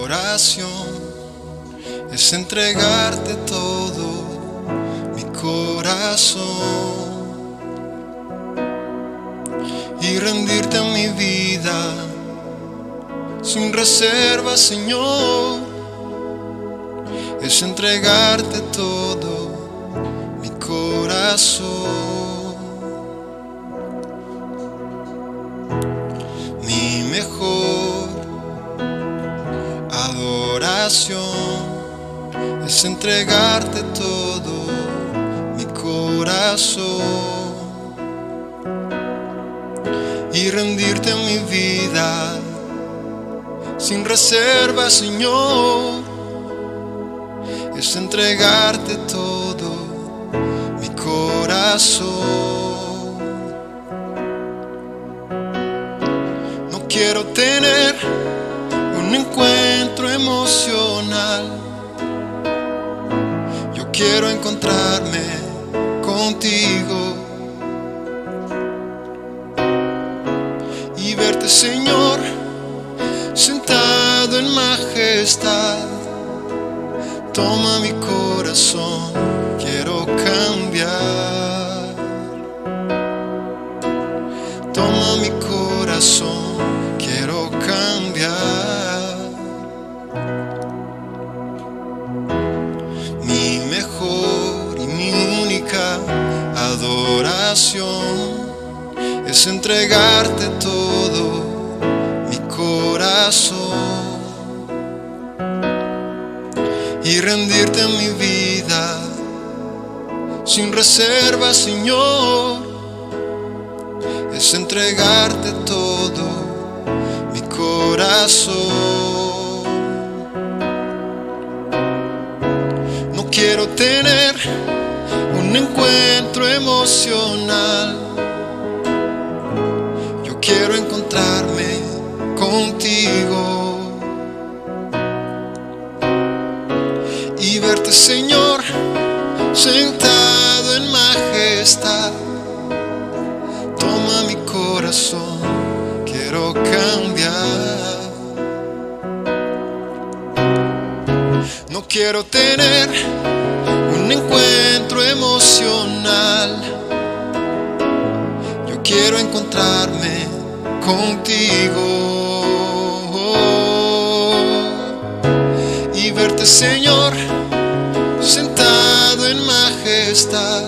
adoración es entregarte todo mi corazón y rendirte a mi vida sin reserva, Señor. Es entregarte todo mi corazón. Mi mejor adoración es entregarte todo mi corazón y rendirte a mi vida sin reserva, Señor. Es entregarte todo mi corazón. No quiero tener un encuentro emocional. Yo quiero encontrarme contigo y verte, Señor, sentado en majestad. Toma mi corazón, quiero cambiar. Toma mi corazón, quiero cambiar. Mi mejor y mi única adoración es entregarte todo mi corazón y rendirte a mi vida sin reserva, Señor. Es entregarte todo mi corazón. No quiero tener un encuentro emocional. Yo quiero encontrarme contigo y verte, Señor, sentado en majestad. Toma mi corazón, quiero cambiar. No quiero tener un encuentro emocional. Yo quiero encontrarme contigo y verte, Señor, sentado en majestad.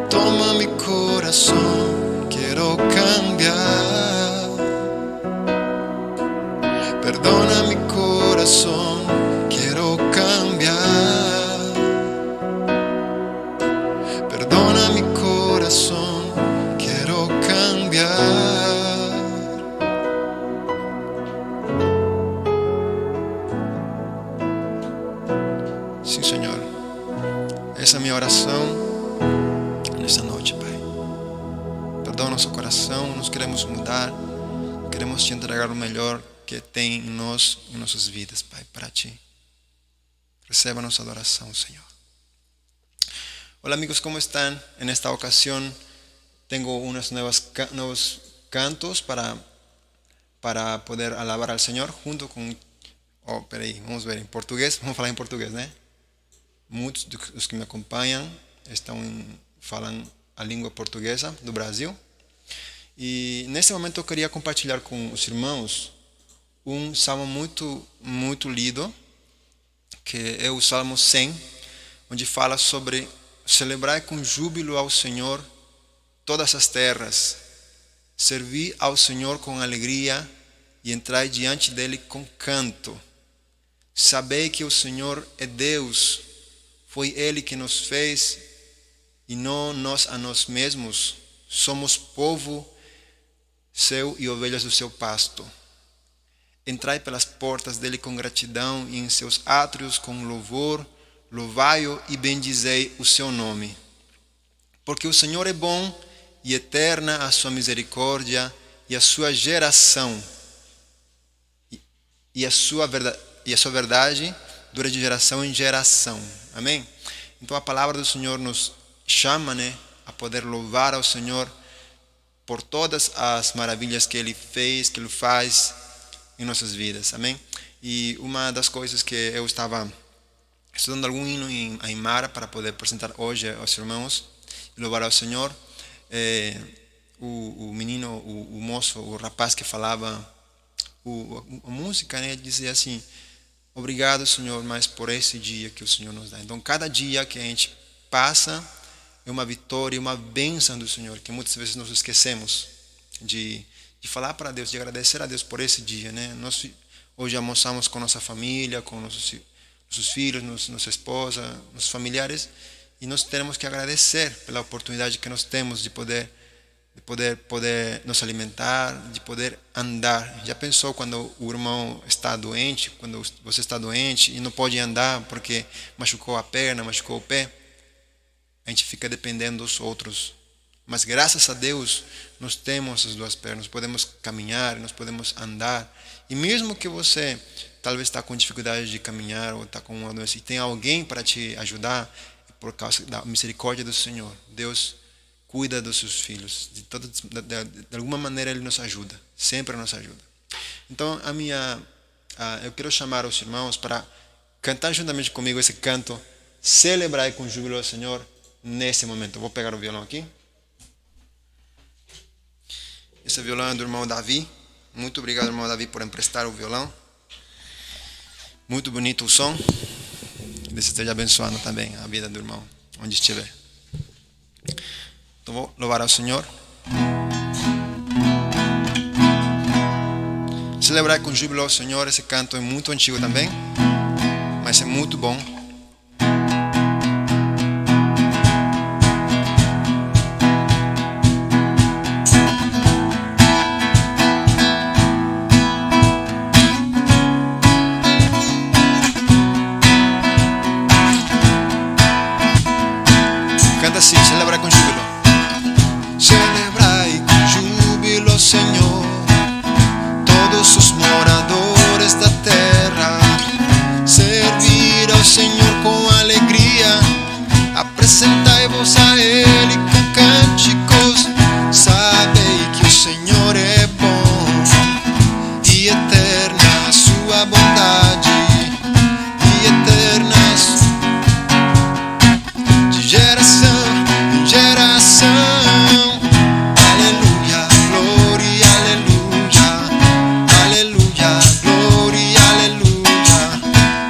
Toma mi corazón, quiero cambiar. Perdona mi corazón, quiero cambiar. Perdona mi corazón, quiero cambiar. Sí, Señor, esa es mi oración en esta noche, Pai. Perdona nuestro corazón, nos queremos mudar, queremos te entregar lo mejor que tem em nós, em nossas vidas, Pai, para ti. Receba nuestra adoración, Señor. Hola amigos, ¿cómo están? En esta ocasión tengo unos nuevos cantos para poder alabar al Señor junto con... Oh, peraí, vamos ver em português. Vamos falar em português, né? Muitos dos que me acompanham falam a língua portuguesa do Brasil. E nesse momento eu queria compartilhar com os irmãos um salmo muito lido, que é o Salmo 100, onde fala sobre celebrar com júbilo ao Senhor todas as terras, servir ao Senhor com alegria e entrar diante dele com canto. Sabei que o Senhor é Deus, foi Ele que nos fez e não nós a nós mesmos. Somos povo seu e ovelhas do seu pasto. Entrai pelas portas dele com gratidão e em seus átrios com louvor. Louvai-o e bendizei o seu nome. Porque o Senhor é bom e eterna a sua misericórdia e a sua geração. E a sua verdade dura de geração em geração. Amém? Então a palavra do Senhor nos chama, a poder louvar ao Senhor por todas as maravilhas que Ele fez, que Ele faz em nossas vidas. Amém? E uma das coisas que eu estava estudando algum hino em Aimara para poder apresentar hoje aos irmãos e louvar ao Senhor, o menino, o moço, o rapaz que falava a música, né, dizia assim: obrigado, Senhor, mas por esse dia que o Senhor nos dá. Então, cada dia que a gente passa é uma vitória, uma bênção do Senhor, que muitas vezes nós esquecemos de falar para Deus, de agradecer a Deus por esse dia, né? Nós hoje almoçamos com nossa família, com nossos filhos, nossa esposa, nossos familiares, e nós temos que agradecer pela oportunidade que nós temos de poder nos alimentar, de poder andar. Já pensou quando o irmão está doente, quando você está doente e não pode andar porque machucou a perna, machucou o pé? A gente fica dependendo dos outros. Mas graças a Deus nós temos as duas pernas, podemos caminhar, nós podemos andar. E mesmo que você talvez está com dificuldade de caminhar ou está com uma doença e tem alguém para te ajudar, por causa da misericórdia do Senhor, Deus cuida dos seus filhos. De alguma maneira Ele nos ajuda, sempre nos ajuda. Então eu quero chamar os irmãos para cantar juntamente comigo esse canto, celebrar com júbilo ao Senhor nesse momento. Eu vou pegar o violão aqui. Esse violão é do irmão Davi. Muito obrigado, irmão Davi, por emprestar o violão. Muito bonito o som. Que Deus esteja abençoando também a vida do irmão, onde estiver. Então vou louvar ao Senhor. Celebrar com júbilo ao Senhor. Esse canto é muito antigo também, mas é muito bom. Canta assim, celebrar com júbilo. Celebrai com júbilo, Senhor, todos os moradores da terra. Servir ao Senhor com alegria, apresentai-vos a Ele com cânticos. Sabei que o Senhor é bom e eterna a sua bondade, e eternas de geração em geração. Aleluia, glória, aleluia. Aleluia, glória, aleluia.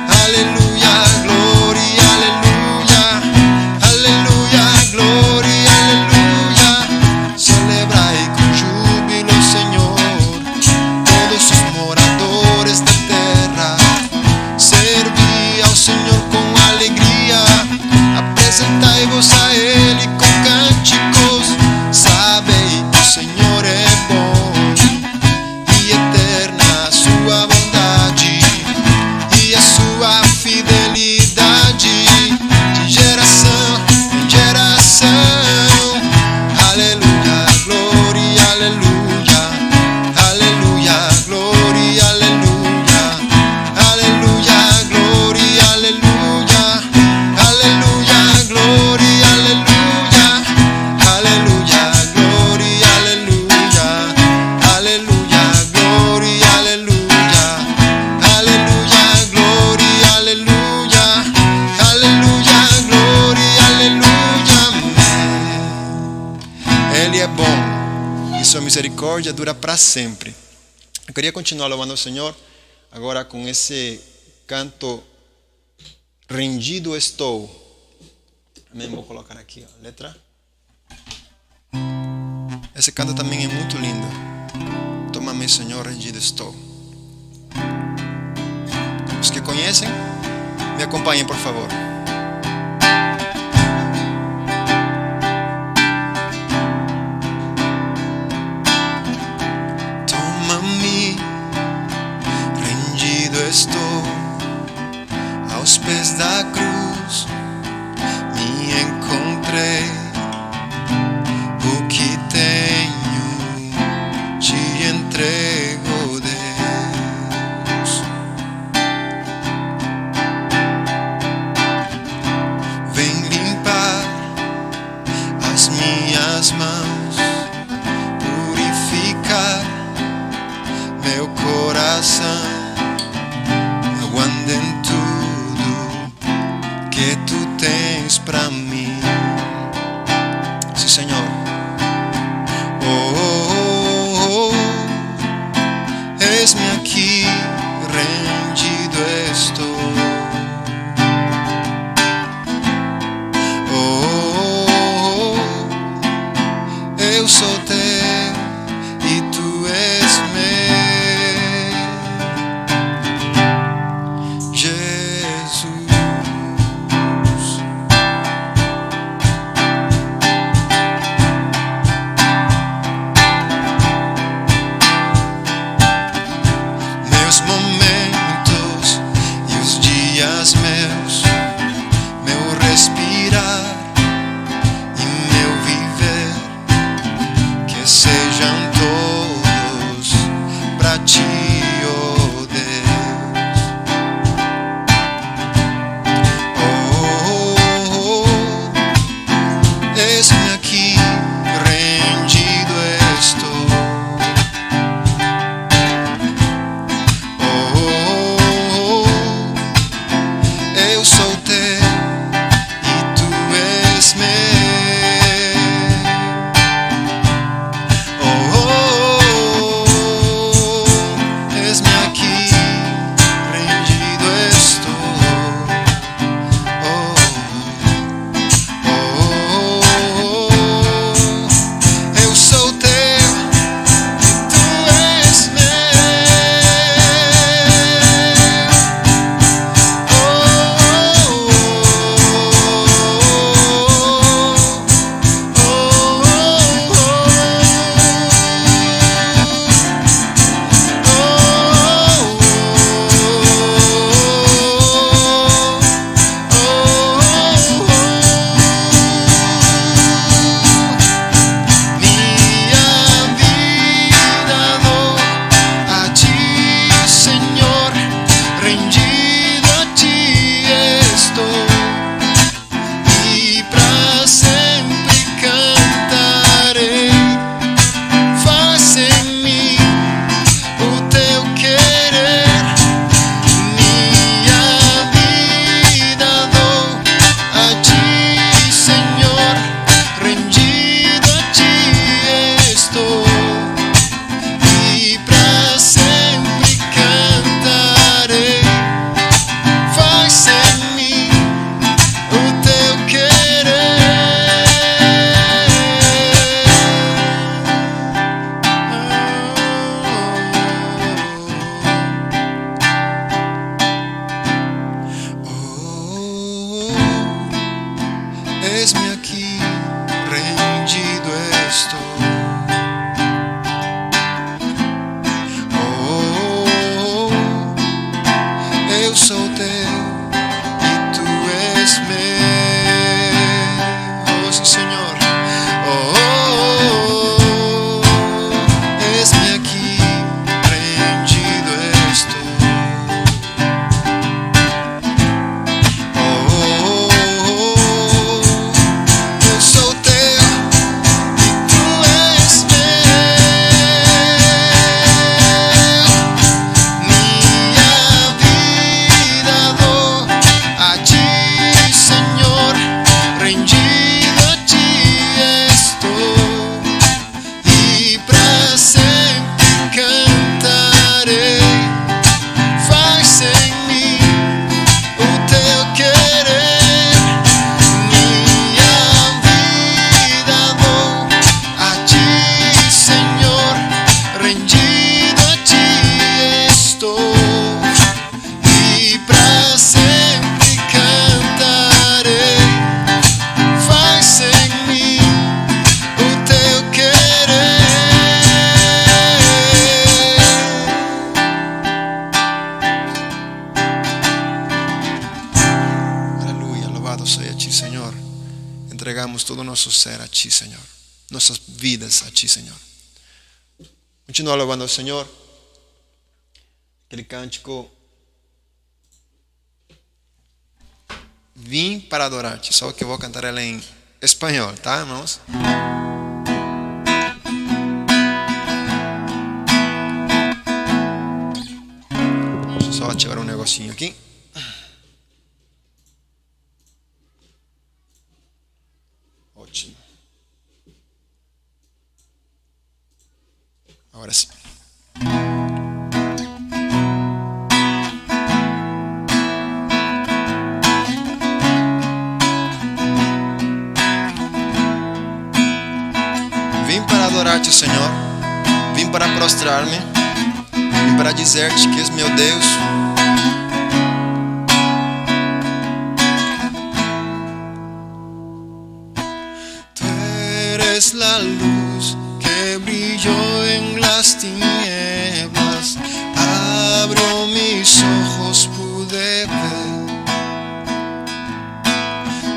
Aleluia, glória, aleluia. Aleluia, glória, aleluia. Celebrai com júbilo, Senhor, todos os moradores da terra. Servi ao Senhor com alegria, apresentai-vos a Ele com cânticos. Sabei que o Senhor é bom e eterna a sua bondade e a sua fidelidade de geração em geração. Aleluia, glória, aleluia. Aleluia, glória, aleluia. Aleluia, glória, aleluia. Aleluia, glória, aleluia. Aleluia, glória, aleluia. Aleluia, glória, aleluia. Aleluia, glória, aleluia. Aleluia, glória, aleluia. Amém. Ele é bom e sua misericórdia dura para sempre. Eu queria continuar louvando ao Senhor agora com esse canto, Rendido Estou. Amém. Vou colocar aqui a letra. Esse canto também é muito lindo. Toma-me, Senhor, rendido estou. Os que conhecem, me acompanhem, por favor. Toma-me, rendido estou aos pés da cruz. Me encontrei. O que tenho te entrego, Deus. Vem limpar as minhas mãos, purificar meu coração. ando em tudo que tu tens para mim. Sim, Senhor. Eis-me aqui, rendido estou. Eu sou teu e tu és meu, Jesus. Meus momentos e os dias meus, meu respirar e meu viver, que sejam todos pra ti, oh Deus. Eis-me aqui, rendido estou. Eu sou teu e tu és meu. Eis-me aqui, rendido estou. Eu sou teu e tu és Eis-me aqui, rendido estou. Eu sou teu e tu és meu. Oh, sim, Senhor. Eis-me aqui, rendido estou. Eu sou teu e tu és meu. Minha vida dou a ti, Senhor, rendido a ti estou, e pra sempre cantarei. Faz em mim o teu querer. Minha vida dou a ti, Senhor, rendido a ti estou, e pra sempre cantarei. Faz em mim o teu querer. Aleluia, louvado seja a ti, Senhor. Entregamos todo o nosso ser a ti, Senhor. Nossas vidas a ti, Senhor. Continua louvando ao Senhor. Aquele cântico: vim para adorar-te. Só que eu vou cantar ela em espanhol, tá, irmãos? só ativar um negocinho aqui. Ótimo. Agora sim. Vim para adorar-te, Senhor. Vim para prostrar-me. Vim para dizer-te que és meu Deus. Tú eres la luz que brilló en las tinieblas. Abro mis ojos, pude ver.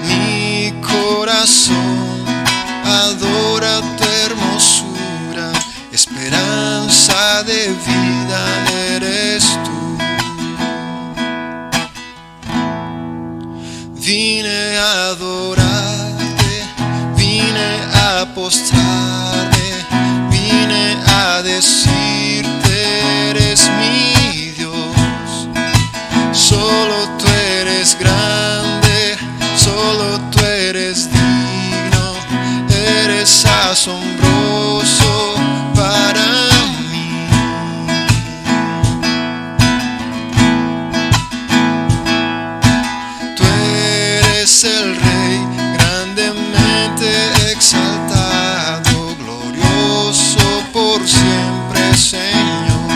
Mi corazón adora tu hermosura. Esperanza de vida eres tú. Vine a adorarte, vine a postrarme, vine a decirte eres mi Dios. Solo tú eres grande, solo tú eres digno, eres asombroso para mí. Tú eres el Rey grandemente exaltado, glorioso por siempre, Señor.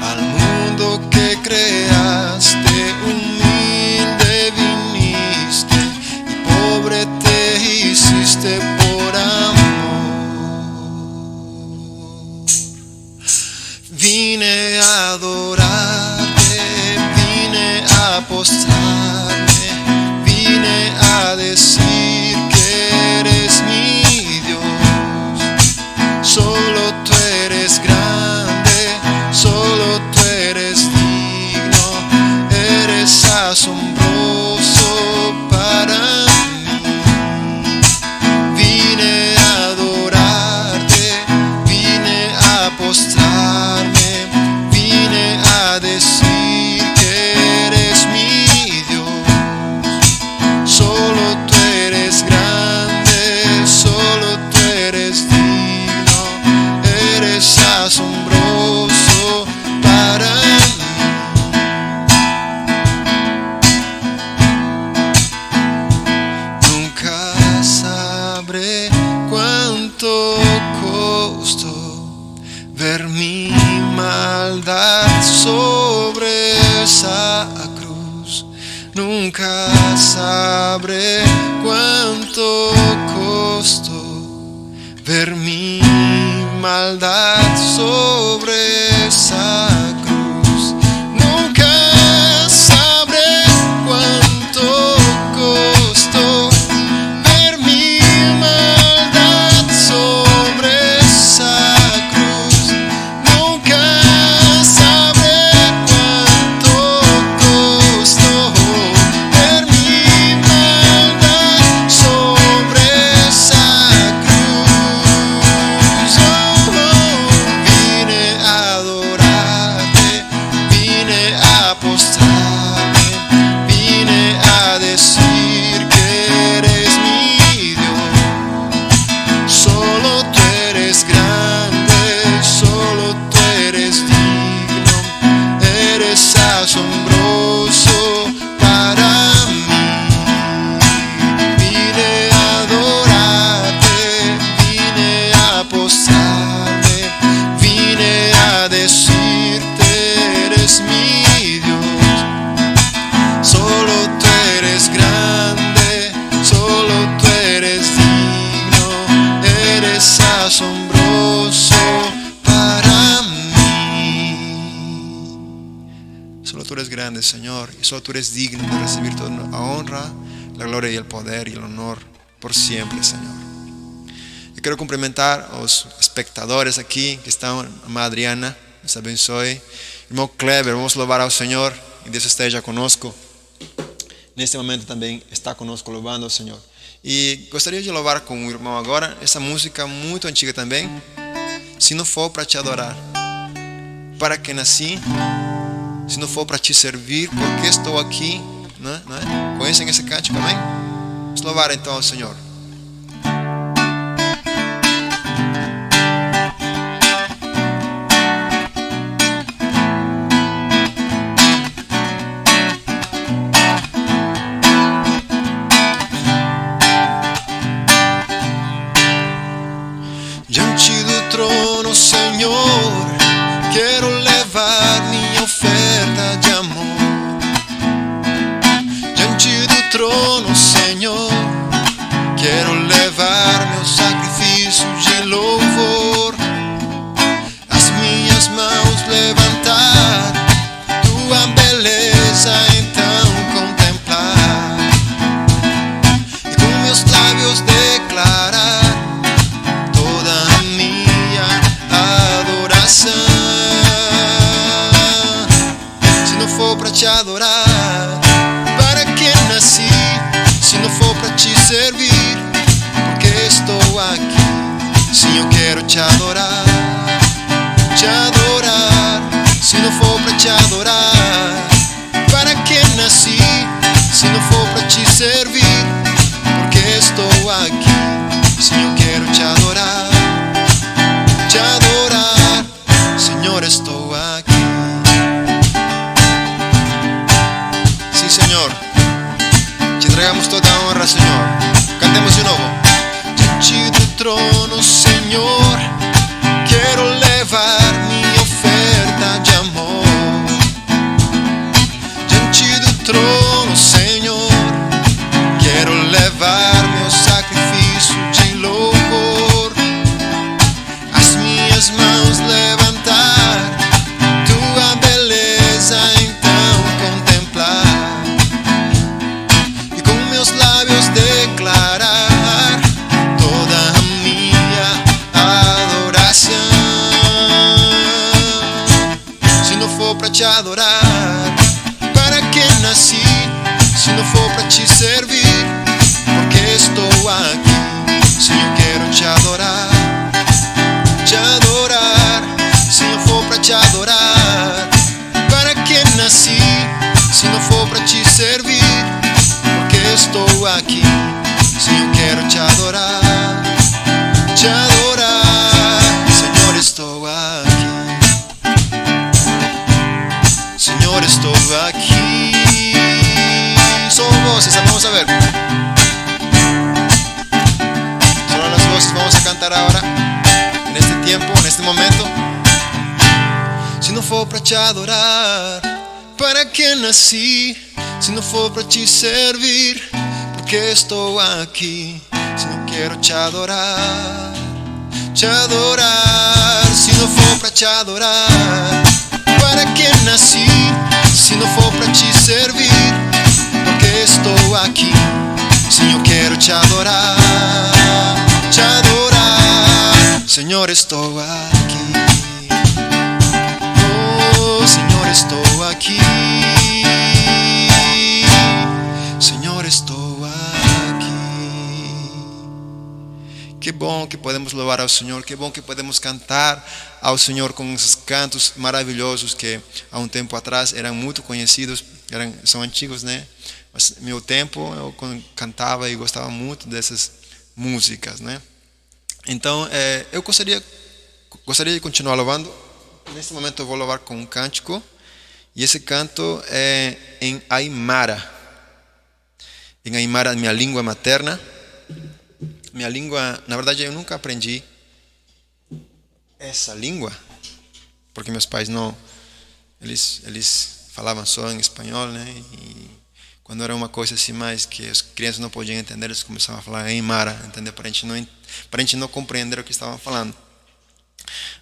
Al mundo que creaste, humilde viniste y pobre te hiciste por amor. Vine a adorarte, vine a postrarme, vine a decir que eres mi Dios. Solo tú eres grande, solo tú eres digno, eres asombroso para mí. Vine a adorarte, vine a postrarme, vine a decir que eres mi Dios. Solo tú eres grande, solo tú eres digno, eres asombroso para mí. Nunca sabré cuánto costó ver mi maldad sobre esa cruz. Nunca sabré cuánto costó ver mi maldad sobre esa cruz. Nunca sabré cuánto costó ver mi maldad sobre esa cruz. Nunca sabré cuánto costó ver mi maldad sobre esa cruz. Vine a adorarte, vine a postrarme, vine a decir que eres mi Dios. Solo tú eres grande, solo tú eres digno, eres asombroso para mí. Vine a adorarte, vine a postrarme, vine a decirte eres mi Dios. Solo tú eres grande, solo tú eres digno, eres asombroso para mí. Solo tú eres grande, Señor, y solo tú eres digno de recibir toda la honra, la gloria y el poder y el honor por siempre, Señor. Eu quero cumprimentar os espectadores aqui que estão, amada Adriana, nos abençoe. Irmão Kleber, vamos louvar ao Senhor e Deus esteja conosco. Neste momento também está conosco louvando ao Senhor. E gostaria de louvar com o irmão agora essa música muito antiga também, Se Não For Para Te Adorar. para que nasci? Se não for para te servir, por que estou aqui? Não é? Conhecem esse cântico, amém? Vamos louvar então ao Senhor. Diante do trono, Senhor, quero levar minha oferta de amor. Diante do trono, Senhor, quero levar meu sacrifício de louvor. As minhas mãos levantar, tua beleza então contemplar, e com meus lábios declarar te adorar. Para que nasci? Se não for para te servir, porque estou aqui? Sim, eu quero te adorar. Te adorar. Se não for para te adorar, para que nasci? Se não for para te servir, porque estou aqui? Sim, eu quero te adorar. Te adorar. Senhor, estou aqui. Senhor, te entregamos toda a honra, Senhor. Cantemos de novo. Diante do trono, Senhor, quero levar minha oferta de amor. Diante do trono, Senhor, quero levar meu sacrifício de louvor. As minhas mãos levantar, tua beleza então contemplar, meus lábios declarar toda a minha adoração. Se não for para te adorar, para que nasci? Se não for para te servir, porque estou aqui? Sim, eu quero te adorar. Te adorar. Se não for para te adorar, para que nasci? Se não for para te servir, estou aqui. Sim, eu quero te adorar. Te adorar. Senhor, estou aqui. Senhor, estou aqui. Só voces, vamos a ver. Solo las voces vamos a cantar ahora, en este tiempo, en este momento. Se não for para te adorar, para que nasci? Se não for para te servir, porque estou aqui? Se não quero te adorar, te adorar. Se não for para te adorar, para que nasci? Se não for para te servir, porque estou aqui? Sim, eu quero te adorar, te adorar. Senhor, estou aqui. Oh, Senhor, estou aqui. Senhor, estou aqui. Que bom que podemos louvar ao Senhor, que bom que podemos cantar ao Senhor com esses cantos maravilhosos que há um tempo atrás eram muito conhecidos, são antigos, né? Mas no meu tempo eu cantava e gostava muito dessas músicas, né? Então eu gostaria de continuar louvando. Nesse momento eu vou louvar com um cântico, e esse canto é em Aimara. Em Aimara, minha língua materna. Minha língua, na verdade, eu nunca aprendi essa língua, porque meus pais não, eles falavam só em espanhol, né? E quando era uma coisa assim mais que as crianças não podiam entender, eles começavam a falar Aimara, entendeu? Para a gente não compreender o que estavam falando.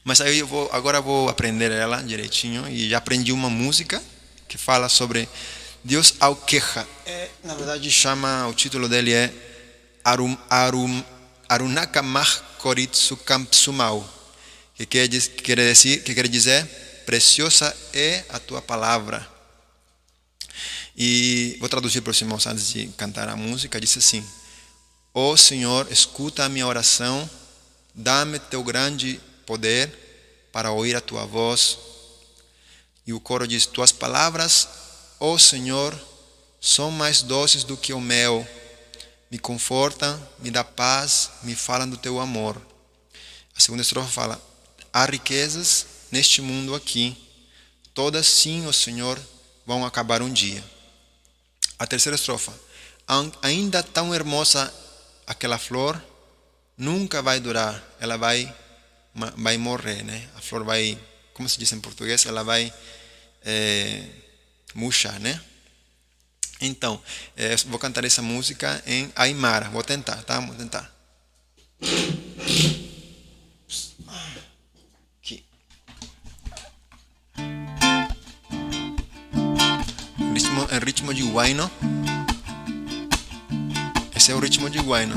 Mas aí agora vou aprender ela direitinho, e já aprendi uma música que fala sobre Deus ao queja. Na verdade o título dele é Arunakamach Koritsu Kampsumau, que quer dizer preciosa é a tua palavra. E vou traduzir para os irmãos antes de cantar a música. Diz assim: ó Senhor, escuta a minha oração, dá-me teu grande poder para ouvir a tua voz E o coro diz: Tuas palavras, ó Senhor, são mais doces do que o mel. Me confortam, me dá paz, me falam do teu amor. A segunda estrofe fala: há riquezas neste mundo aqui. Todas, sim, ó Senhor, vão acabar um dia. A terceira estrofa: ainda tão hermosa aquela flor, nunca vai durar. Ela vai morrer, né? A flor vai, como se diz em português, ela vai murchar, né? Então, vou cantar essa música em Aymara. Vou tentar, tá? Vou tentar. Aqui. Em ritmo de huayno. Esse é o ritmo de huayno.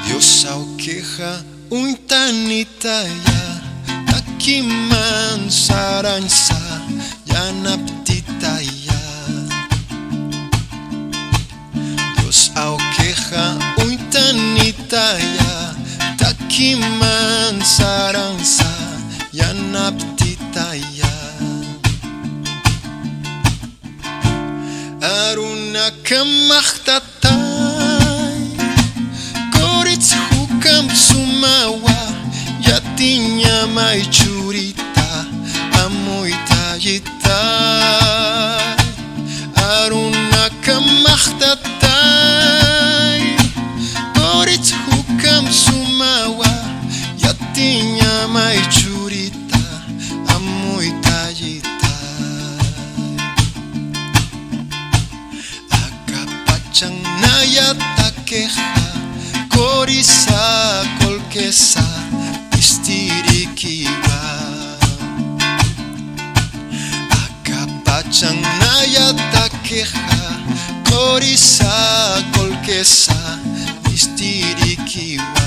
Dios auqueja un tanita ya takiman saransa ya naptita ya. Dios auqueja un tanita ya takiman saransa ya naptita ya. Aruna kamahtatai Koritz hukam sumawa Yatinya mai curita Amoita jitai Aruna kamahtatai Koritz hukam sumawa Yatinya mai curita Amoita jitai. Naya takeja, korisa kolkesa, istirikiwa. Akapachang naya takeja, korisa kolkesa, istirikiwa.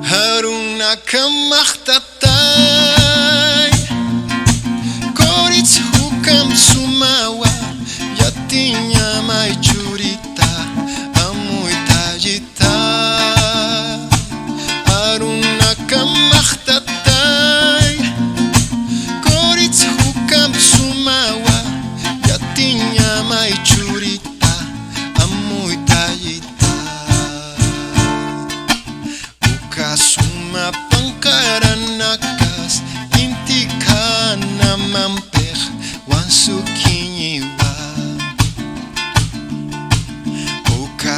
Haruna kamahtatai, koritz hukam sumawa. Yatinya mai curita amuita jita Aruna kamahtatai Koritz hukam sumawa Yatinya mai curita amuita jita Uka suma pangkaranakas Intikana mampeh wansukinyiwa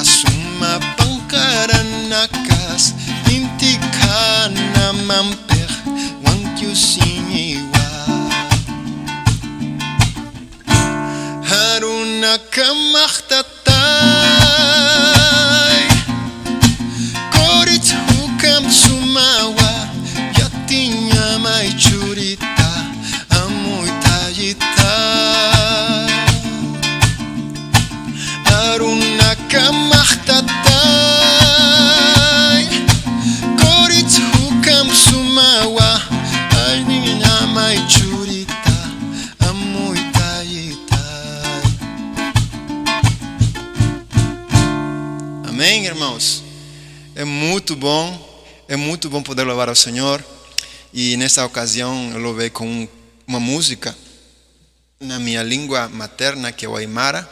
Suma pangkaranakas intikana mampeh wangkyusinyiwa Haruna kamahtatai Koritz hukam sumawa Yatinya mai curita amuita jita Haruna kamahtatai Koritz hukam sumawa Aininya mai curita amuita jitai. Amém, irmãos? É muito bom poder louvar ao Senhor. E nessa ocasião eu louvei com uma música na minha língua materna, que é o Aymara,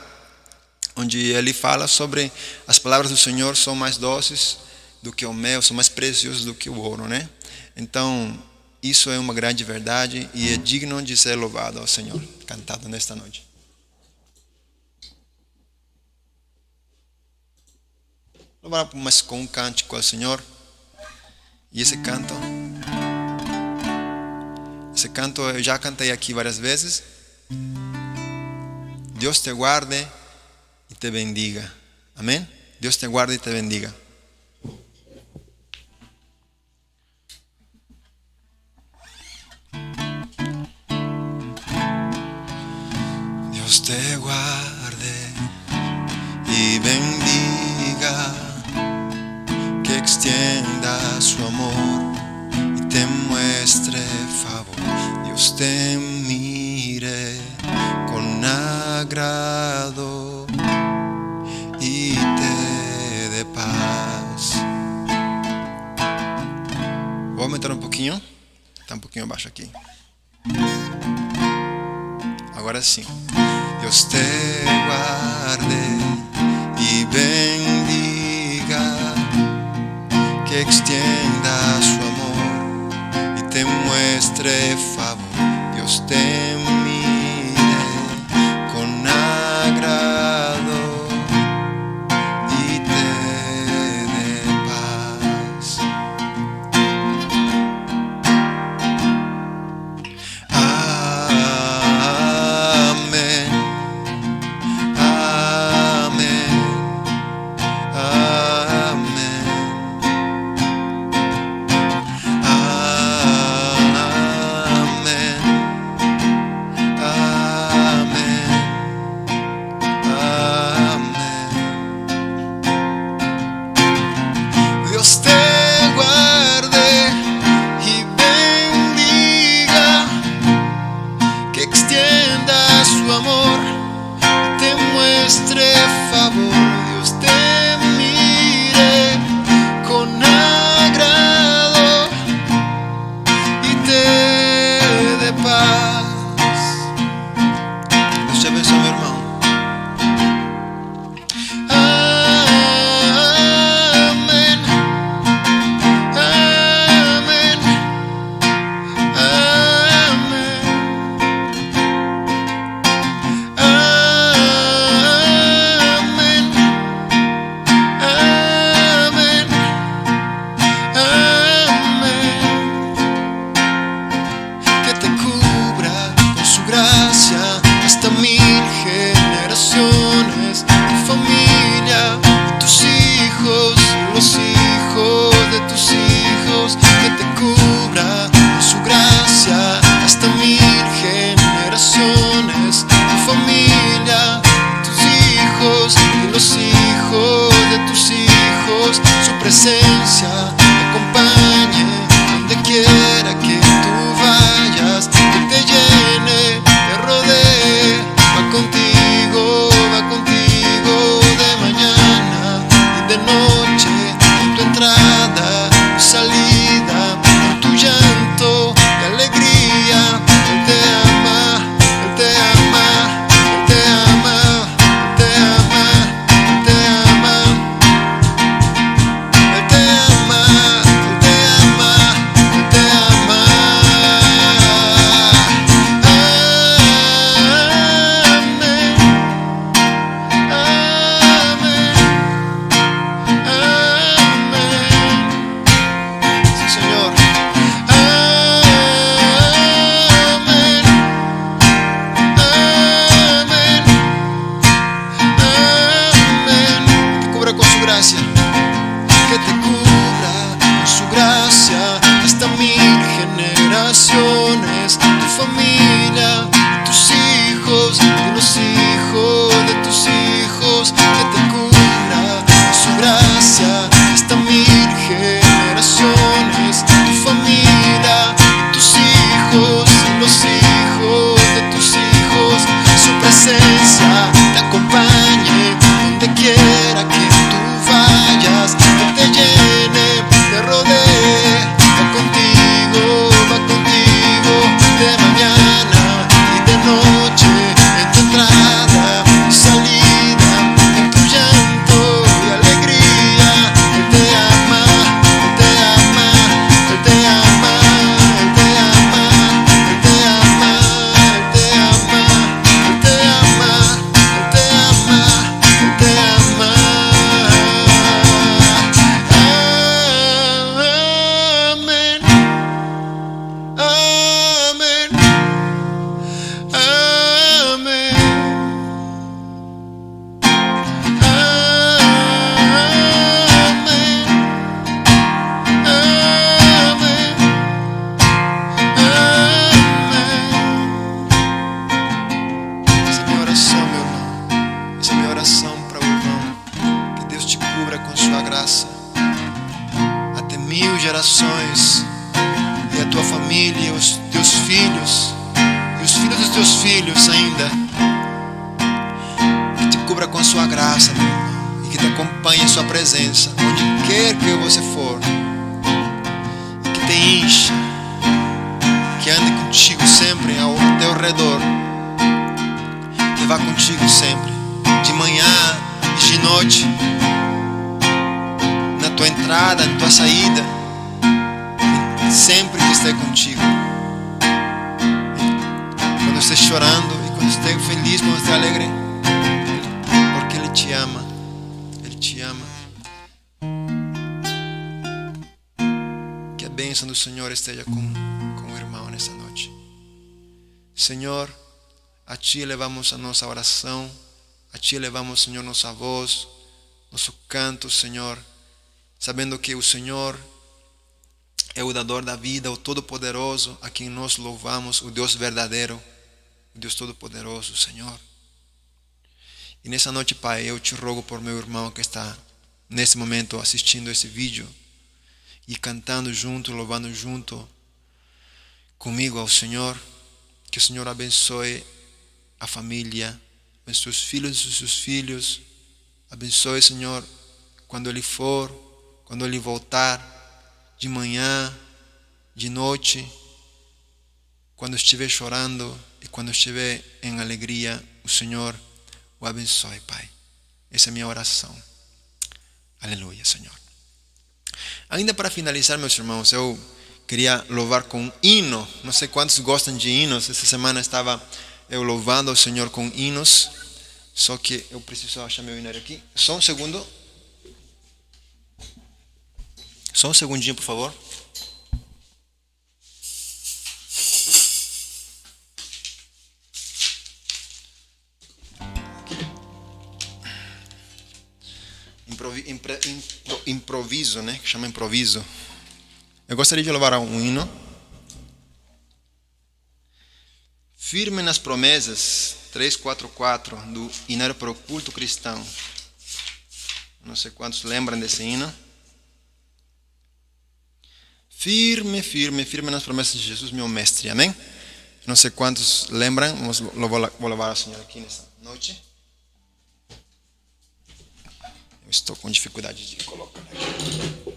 onde ele fala sobre as palavras do Senhor são mais doces do que o mel, são mais preciosas do que o ouro, né? Então, isso é uma grande verdade e é digno de ser louvado ao Senhor, cantado nesta noite. Vamos com um cântico ao Senhor. E esse canto eu já cantei aqui várias vezes. Deus te guarde y te bendiga. Amén. Dios te guarde y te bendiga. Dios te guarde y bendiga, que extienda su amor y te muestre favor. Dios te mire con agrado y te dé paz. aumentar um pouquinho. Tá um pouquinho abaixo aqui. Agora sim. Deus te guarde e bendiga, que extienda su amor y te muestre favor. Dios te mire con agrado y te dé paz. Amén. Amén. Amén. Dios te guarde y bendiga, que extienda su amor, te muestre favor. Dios te mire con agrado y te dé paz. Dios te bendiga, mi hermano. Hasta 1000 generaciones, tu familia, tus hijos y los hijos de tus hijos, que te cubra con su gracia. Hasta 1000 generaciones, tu familia, tus hijos y los hijos de tus hijos, su presencia te acompañe donde quiera que tú vayas, que te llene, te rodee, va contigo de mañana y de noche, en tu entrada y salida, en tu llanto y alegría. Él te ama, Él te ama, Él te ama, Él te ama, Él te ama, Él te ama, Él te ama, Él te ama. Que te cubra con su gracia hasta 1000 generaciones, tu familia, tus hijos y los hijos de tus hijos, que te cubra con su gracia hasta 1000 generaciones, tu familia, tus hijos y los hijos de tus hijos, su presencia te acompañe donde quiera que tú vayas, que te llene, te rodee, va contigo de mañana y de noche, en tu entrada y salida, en tu llanto y alegría. Él te ama, Él te ama, Él te ama, Él te ama, Él te ama, Él te ama, Él te ama, Él te ama, Él te ama. Essa é minha oração para o irmão. Que Deus te cubra com sua graça até 1000 gerações, e a tua família, os teus filhos e os filhos dos teus filhos ainda. Que te cubra com sua graça, meu irmão, e que te acompanhe em sua presença onde quer que você for, e que te enche contigo sempre, de manhã e de noite, na tua entrada, na tua saída, sempre que esteja contigo. Quando esteja chorando e quando esteja feliz, quando esteja alegre, porque Ele te ama. Ele te ama. Que a bênção do Senhor esteja com o irmão nessa noite. Senhor, a Ti levamos a nossa oração, a Ti levamos, Senhor, nossa voz, nosso canto, Senhor, sabendo que o Senhor é o dador da vida, o Todo-Poderoso, a quem nós louvamos, o Deus verdadeiro, o Deus Todo-Poderoso, Senhor. E nessa noite, Pai, eu te rogo por meu irmão que está nesse momento assistindo esse vídeo e cantando junto, louvando junto comigo ao Senhor, que o Senhor abençoe a família, abençoe os filhos dos seus filhos, abençoe, Senhor, quando Ele for, quando Ele voltar, de manhã, de noite, quando estiver chorando e quando estiver em alegria, o Senhor o abençoe, Pai. Essa é a minha oração. Aleluia, Senhor. Ainda para finalizar, meus irmãos, eu queria louvar com um hino. Não sei quantos gostam de hinos. Essa semana estava eu louvando ao Senhor com hinos. Só que eu preciso achar meu hino aqui. Só um segundo. Só um segundinho, por favor. Improviso, né? Que chama improviso. Eu gostaria de louvar um hino. Firme nas promessas, 344, do Hinário para o Culto Cristão. Não sei quantos lembram desse hino. Firme, firme, firme nas promessas de Jesus, meu mestre. Amém? Não sei quantos lembram. Vou louvar ao Senhor aqui nessa noite. Eu estou com dificuldade de colocar aqui.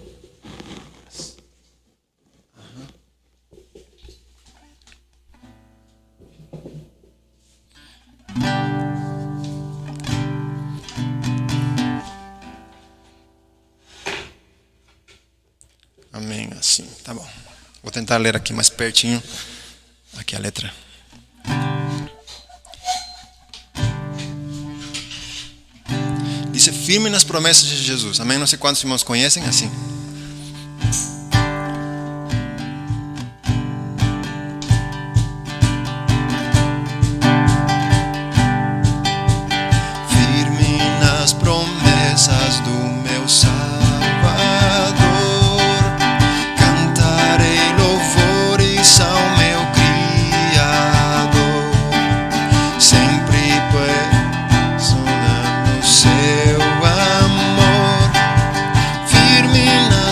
Amém, assim, tá bom. Vou tentar ler aqui mais pertinho. Aqui a letra. Diz: firme nas promessas de Jesus. Amém? Não sei quantos irmãos conhecem assim. Firme nas promessas do meu Salvador. Ao meu Criador, sempre preso no seu amor, firme na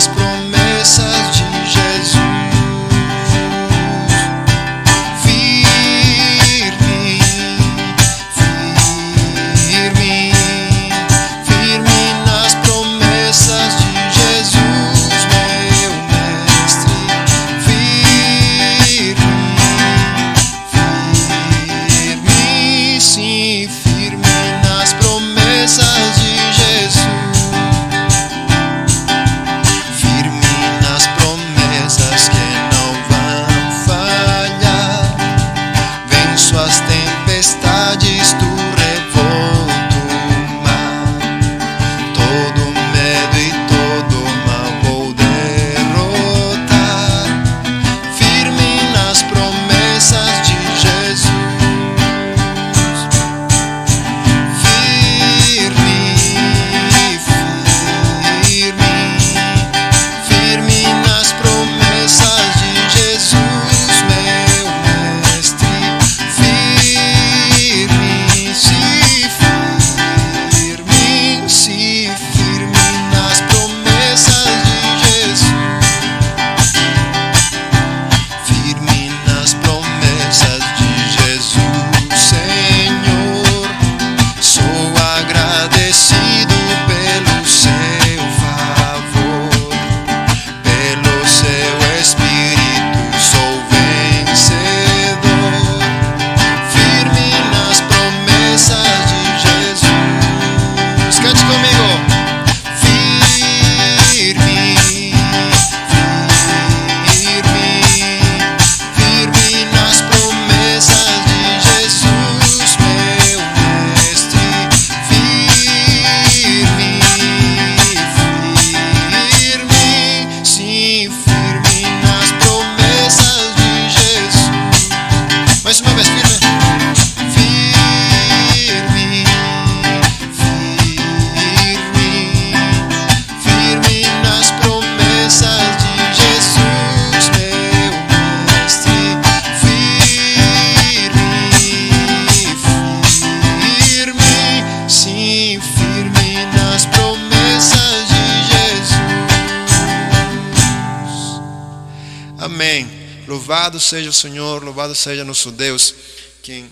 Amém. Louvado seja o Senhor, louvado seja nosso Deus, quem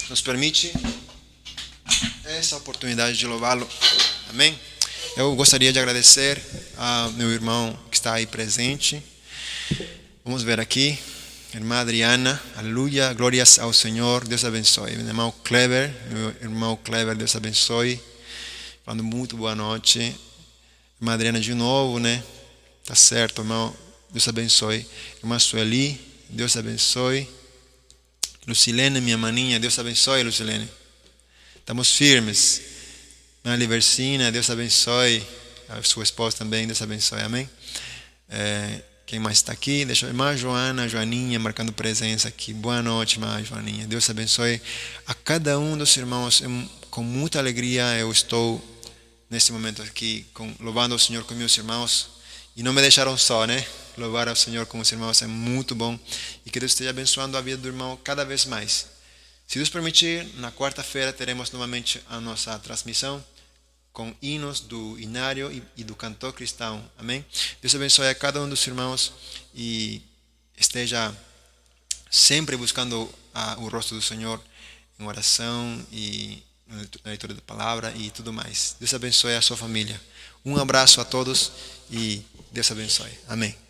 nos permite essa oportunidade de louvá-lo. Amém. Eu gostaria de agradecer ao meu irmão que está aí presente. Vamos ver aqui. Irmã Adriana, aleluia, glórias ao Senhor, Deus abençoe. Meu irmão Clever, Deus abençoe. Falando muito boa noite. Irmã Adriana de novo, né? Tá certo, irmão, Deus abençoe. Irmã Sueli, Deus abençoe. Lucilene, minha maninha, Deus abençoe, Lucilene. Estamos firmes. Irmã Libercina, Deus abençoe. A sua esposa também, Deus abençoe, amém? Quem mais está aqui? Deixa a irmã Joaninha marcando presença aqui. Boa noite, irmã Joaninha. Deus abençoe a cada um dos irmãos. Com muita alegria eu estou nesse momento aqui, louvando ao Senhor com meus irmãos. E não me deixaram só, né? Louvar ao Senhor com os irmãos é muito bom. E que Deus esteja abençoando a vida do irmão cada vez mais. Se Deus permitir, na quarta-feira teremos novamente a nossa transmissão com hinos do inário e do cantor cristão. Amém? Deus abençoe a cada um dos irmãos e esteja sempre buscando o rosto do Senhor em oração e na leitura da palavra e tudo mais. Deus abençoe a sua família. Um abraço a todos e Deus abençoe. Amém.